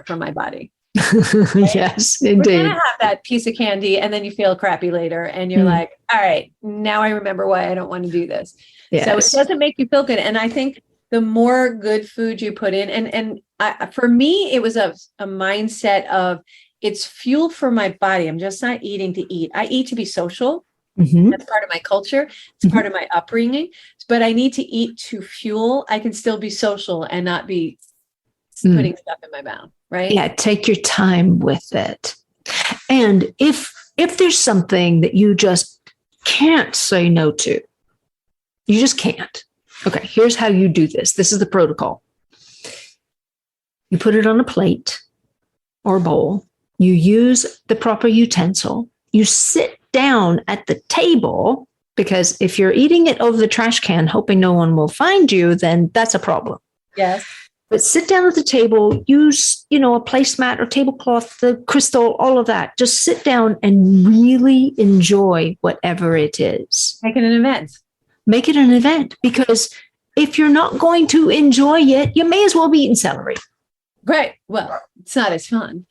for my body. Yes, We're indeed. going to have that piece of candy and then you feel crappy later and you're like, all right, now I remember why I don't want to do this. Yes. So it doesn't make you feel good. And I think the more good food you put in, and for me, it was a mindset of it's fuel for my body. I'm just not eating to eat. I eat to be social. That's part of my culture. It's part of my upbringing, but I need to eat to fuel. I can still be social and not be putting stuff in my mouth, right? Yeah, take your time with it. And if there's something that you just can't say no to, you just can't. Okay, here's how you do this. This is the protocol. You put it on a plate or bowl. You use the proper utensil. You sit down at the table, because if you're eating it over the trash can, hoping no one will find you, then that's a problem. Yes. But sit down at the table, use, a placemat or tablecloth, the crystal, all of that. Just sit down and really enjoy whatever it is. Make it an event. Make it an event, because if you're not going to enjoy it, you may as well be eating celery. Right. Well, it's not as fun.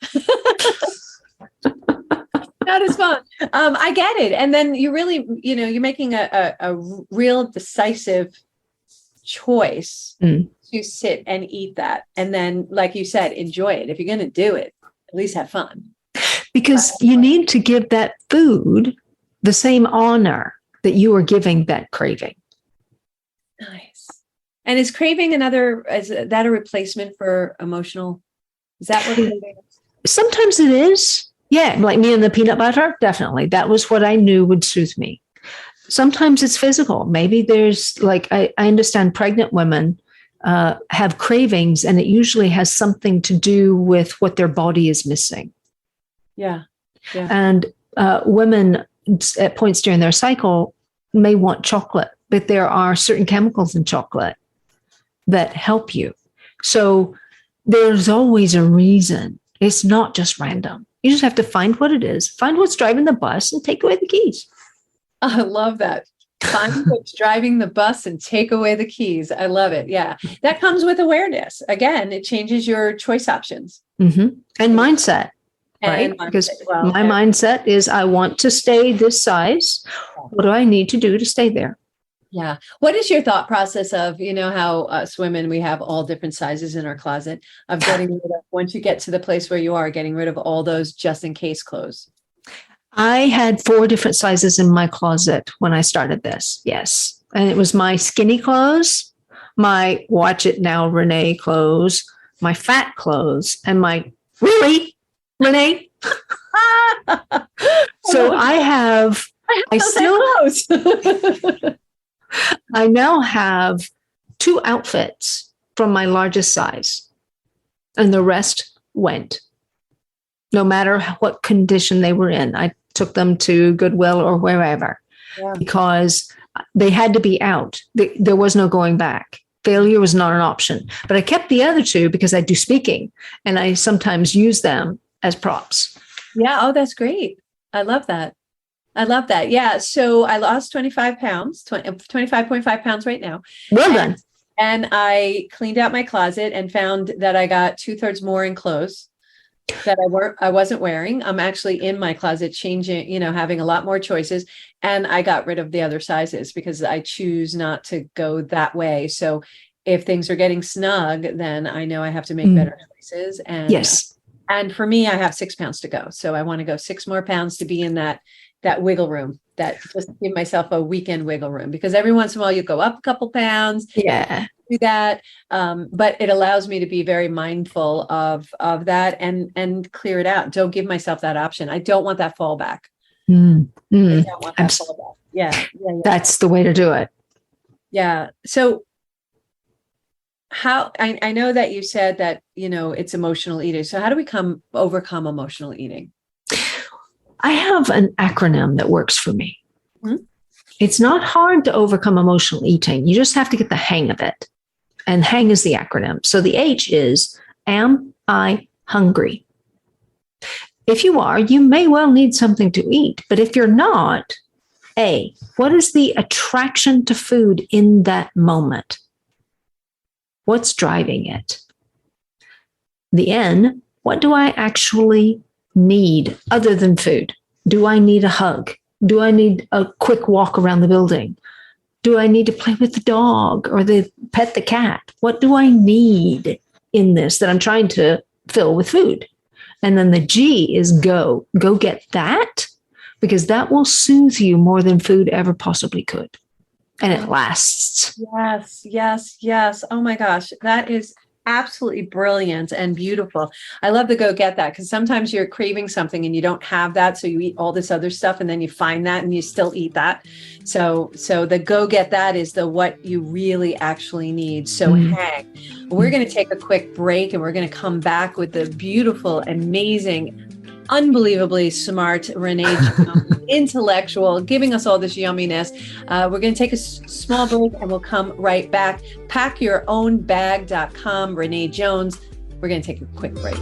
Not as fun. I get it. And then you really, you're making a real decisive choice to sit and eat that. And then, like you said, enjoy it. If you're going to do it, at least have fun. Because you need to give that food the same honor that you are giving that craving. Nice. And is craving is that a replacement for emotional? Is that what it is? Sometimes it is. Yeah. Like me and the peanut butter. Definitely. That was what I knew would soothe me. Sometimes it's physical. Maybe there's I understand pregnant women have cravings, and it usually has something to do with what their body is missing. Yeah. Yeah. And women at points during their cycle may want chocolate, but there are certain chemicals in chocolate that help you. So there's always a reason. It's not just random. You just have to find what it is, find what's driving the bus, and take away the keys. I love that. Find what's driving the bus and take away the keys. I love it. Yeah. That comes with awareness. Again, it changes your choice options. And mindset. Right? Because my mindset is I want to stay this size. What do I need to do to stay there? Yeah. What is your thought process of, how us women, we have all different sizes in our closet, of getting rid of, once you get to the place where you are, getting rid of all those just in case clothes? I had 4 different sizes in my closet when I started this. Yes. And it was my skinny clothes, my watch it now, Renee clothes, my fat clothes, and my really, Renee. So I now have 2 outfits from my largest size, and the rest went. No matter what condition they were in, I took them to Goodwill or wherever, because they had to be out. There was no going back. Failure was not an option. But I kept the other 2 because I do speaking, and I sometimes use them as props. Yeah. Oh, that's great. I love that. Yeah. So I lost 25 pounds, 25.5 pounds right now. Well done. And I cleaned out my closet and found that I got 2/3 more in clothes that I wasn't wearing. I'm actually in my closet changing, having a lot more choices. And I got rid of the other sizes because I choose not to go that way. So if things are getting snug, then I know I have to make better choices. And yes. And for me, I have 6 pounds to go. So I want to go 6 more pounds to be in that wiggle room, that just give myself a weekend wiggle room, because every once in a while you go up a couple pounds. Yeah. Do that. But it allows me to be very mindful of that and clear it out. Don't give myself that option. I don't want that fallback. I don't want that fallback. Yeah. That's the way to do it. Yeah. So how, I know that you said that, it's emotional eating. So how do we overcome emotional eating? I have an acronym that works for me. It's not hard to overcome emotional eating. You just have to get the hang of it. And hang is the acronym. So the H is, am I hungry? If you are, you may well need something to eat. But if you're not, A, what is the attraction to food in that moment? What's driving it? The N, what do I actually need other than food? Do I need a hug? Do I need a quick walk around the building? Do I need to play with the dog or pet the cat? What do I need in this that I'm trying to fill with food? And then the G is go. Go get that, because that will soothe you more than food ever possibly could. And it lasts. Yes, yes, yes. Oh my gosh, that is absolutely brilliant and beautiful. I love the go get that, because sometimes you're craving something and you don't have that, so you eat all this other stuff and then you find that and you still eat that. So the go get that is the what you really actually need. So hang. We're going to take a quick break and we're going to come back with the beautiful, amazing, unbelievably smart Renee Jones, intellectual, giving us all this yumminess. We're going to take a small break and we'll come right back. PackYourOwnBag.com, Renee Jones. We're going to take a quick break.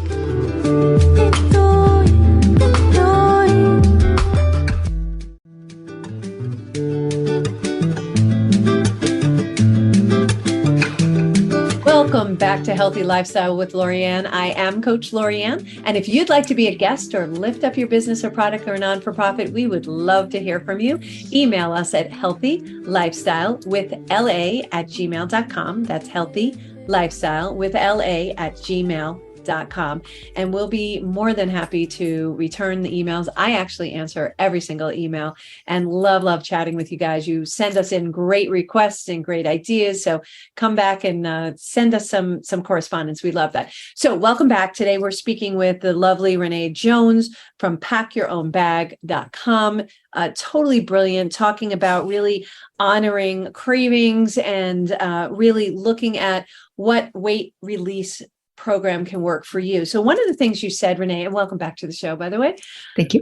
Welcome back to Healthy Lifestyle with Lorianne. I am Coach Lorianne. And if you'd like to be a guest or lift up your business or product or non-for-profit, we would love to hear from you. Email us at healthylifestylewithla@gmail.com. That's healthylifestylewithla@gmail.com. And we'll be more than happy to return the emails. I actually answer every single email and love chatting with you guys. You send us in great requests and great ideas. So come back and send us some correspondence. We love that. So welcome back. Today we're speaking with the lovely Renee Jones from PackYourOwnBag.com. Totally brilliant, talking about really honoring cravings and really looking at what weight release program can work for you. So one of the things you said, Renee, and welcome back to the show, by the way. Thank you.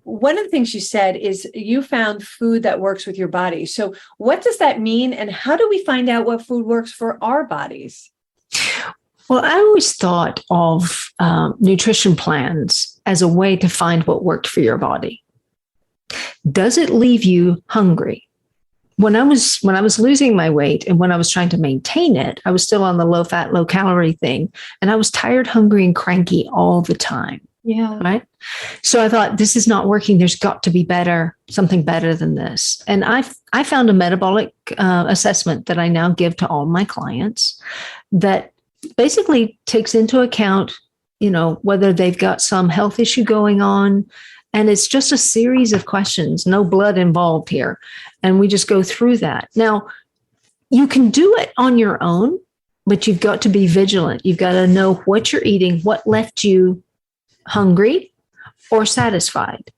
One of the things you said is you found food that works with your body. So what does that mean? And how do we find out what food works for our bodies? Well, I always thought of nutrition plans as a way to find what worked for your body. Does it leave you hungry? When I was losing my weight and when I was trying to maintain it, I was still on the low fat, low calorie thing. And I was tired, hungry, and cranky all the time. Yeah. Right. So I thought, this is not working. There's got to be something better than this. And I found a metabolic assessment that I now give to all my clients that basically takes into account, whether they've got some health issue going on. And it's just a series of questions, no blood involved here. And we just go through that. Now, you can do it on your own, but you've got to be vigilant. You've got to know what you're eating, what left you hungry or satisfied.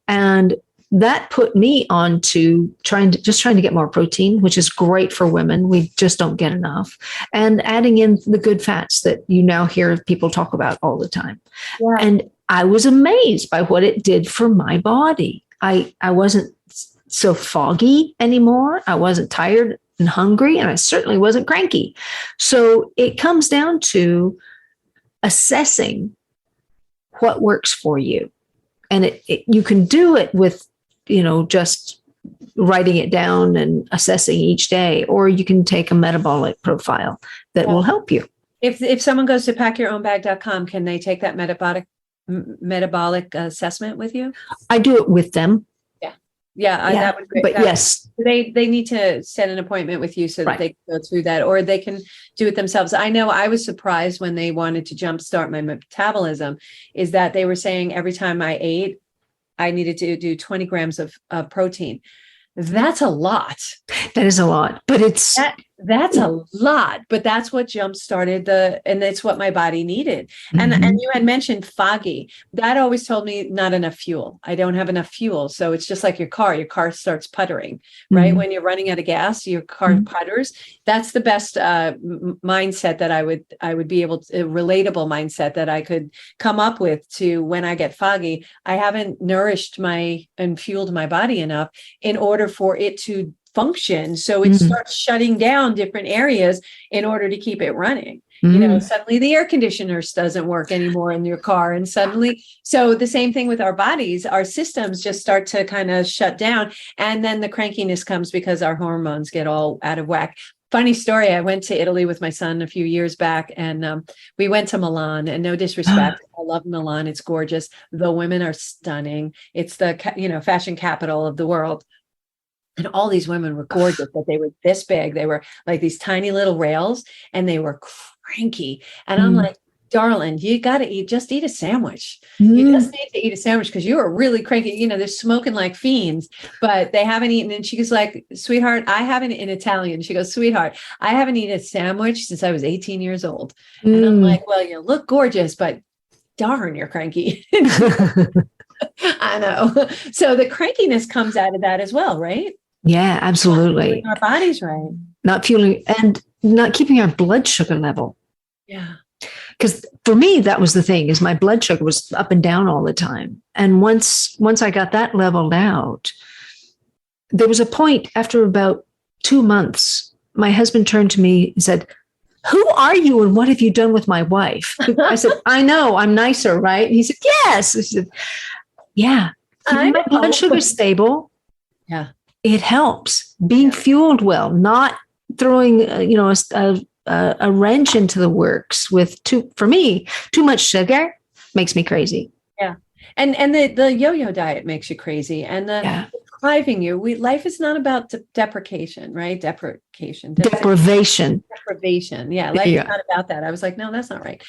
And that put me on to trying to get more protein, which is great for women. We just don't get enough. And adding in the good fats that you now hear people talk about all the time. Yeah. And I was amazed by what it did for my body. I wasn't so foggy anymore. I wasn't tired and hungry, and I certainly wasn't cranky. So it comes down to assessing what works for you. And you can do it with, just writing it down and assessing each day, or you can take a metabolic profile that will help you. If someone goes to PackYourOwnBag.com, can they take that metabolic assessment with you? I do it with them. Yeah. That would be great. But yes, they need to set an appointment with you so that they can go through that, or they can do it themselves. I know I was surprised when they wanted to jumpstart my metabolism, is that they were saying every time I ate, I needed to do 20 grams of protein. That's a lot. That is a lot, but that's a lot, but that's what jump started and it's what my body needed. And you had mentioned foggy. That always told me not enough fuel. I don't have enough fuel. So it's just like your car starts puttering, right? When you're running out of gas, your car putters. That's the best mindset that I would be able to, a relatable mindset that I could come up with to when I get foggy. I haven't nourished and fueled my body enough in order for it to function. So it starts shutting down different areas in order to keep it running. Suddenly the air conditioner doesn't work anymore in your car. And so the same thing with our bodies, our systems just start to kind of shut down. And then the crankiness comes because our hormones get all out of whack. funny story. I went to Italy with my son a few years back, and we went to Milan. And no disrespect, I love Milan. It's gorgeous. The women are stunning. It's the fashion capital of the world. And all these women were gorgeous, but they were this big. They were like these tiny little rails, and they were cranky. And I'm like, darling, you got to just eat a sandwich. You just need to eat a sandwich because you are really cranky. They're smoking like fiends, but they haven't eaten. And she goes like, sweetheart, I haven't in Italian. She goes, sweetheart, I haven't eaten a sandwich since I was 18 years old. And I'm like, well, you look gorgeous, but darn, you're cranky. I know. So the crankiness comes out of that as well, right? Yeah, absolutely. Our bodies right. Not fueling and not keeping our blood sugar level. Yeah. Because for me, that was the thing, is my blood sugar was up and down all the time. And once I got that leveled out, there was a point after about 2 months, my husband turned to me and said, who are you and what have you done with my wife? I said, I know, I'm nicer, right? And he said, yes. I said, yeah. My blood sugar stable. Yeah. It helps being fueled well, not throwing, a wrench into the works with too much sugar makes me crazy. Yeah. And the yo-yo diet makes you crazy, and depriving you. Life is not about deprecation, right? Deprivation. Yeah. Life is not about that. I was like, no, that's not right.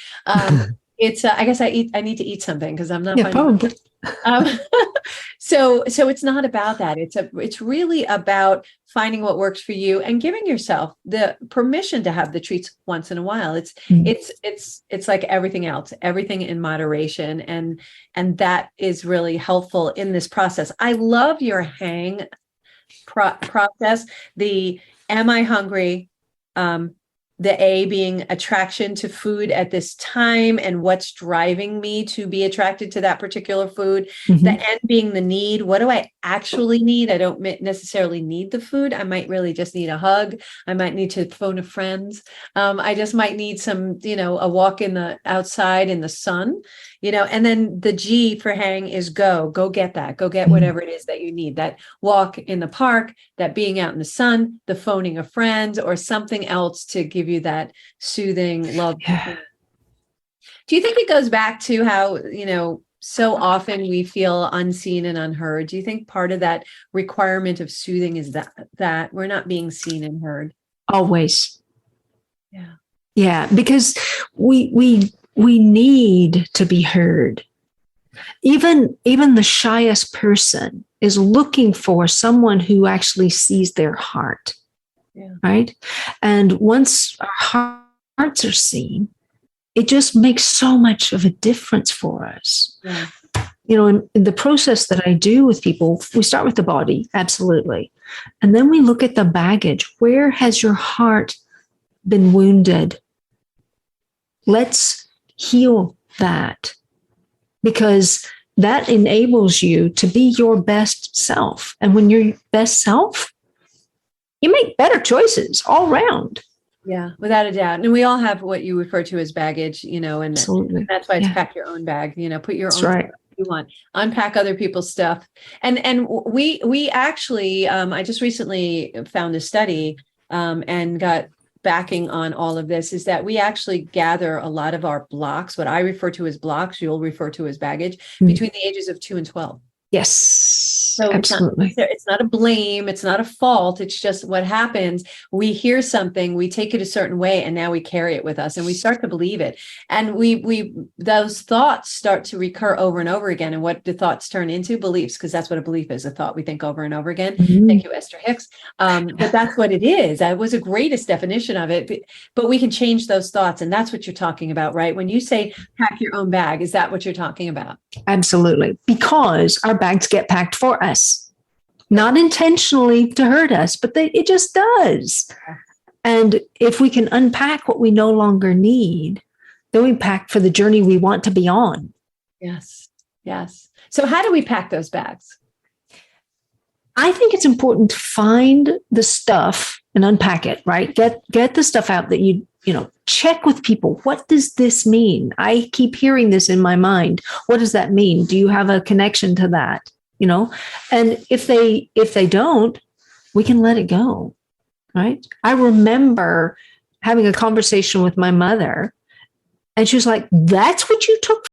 It's, I guess I need to eat something because I'm not. Yeah, probably. So it's not about that. It's really about finding what works for you and giving yourself the permission to have the treats once in a while. It's like everything else, everything in moderation. And that is really helpful in this process. I love your hang process. The, am I hungry? The A being attraction to food at this time and what's driving me to be attracted to that particular food. The N being the need. What do I actually need? I don't necessarily need the food. I might really just need a hug. I might need to phone a friend. I just might need some, a walk outside in the sun, and then the G for hang is go get that, go get whatever it is that you need, that walk in the park, that being out in the sun, the phoning a friend or something else to give you that soothing love. Yeah. Do you think it goes back to how, so often we feel unseen and unheard? Do you think part of that requirement of soothing is that we're not being seen and heard? Always. Yeah. Yeah, because we need to be heard. Even the shyest person is looking for someone who actually sees their heart. Yeah. Right. And once our hearts are seen, it just makes so much of a difference for us. Yeah. In the process that I do with people, we start with the body, absolutely. And then we look at the baggage. Where has your heart been wounded? Let's heal that, because that enables you to be your best self. And when you're your best self, you make better choices all around. Yeah, without a doubt. And we all have what you refer to as baggage, and that's why it's pack your own bag, put your own stuff you want, unpack other people's stuff. And we actually, I just recently found a study and got backing on all of this, is that we actually gather a lot of our blocks, what I refer to as blocks, you'll refer to as baggage, between the ages of 2 and 12. Yes, so absolutely. It's not a blame. It's not a fault. It's just what happens. We hear something, we take it a certain way, and now we carry it with us and we start to believe it. And we those thoughts start to recur over and over again. And what do thoughts turn into? Beliefs, because that's what a belief is, a thought we think over and over again. Thank you, Esther Hicks. But that's what it is. That was the greatest definition of it. But we can change those thoughts. And that's what you're talking about, right? When you say pack your own bag, is that what you're talking about? Absolutely. Because our bags get packed for us, not intentionally to hurt us, but it just does. And if we can unpack what we no longer need, then we pack for the journey we want to be on. Yes. Yes. So how do we pack those bags? I think it's important to find the stuff and unpack it, right? Get the stuff out that you check with people. What does this mean? I keep hearing this in my mind. What does that mean? Do you have a connection to that? And if they don't, we can let it go. right? I remember having a conversation with my mother, and she was like, "That's what you took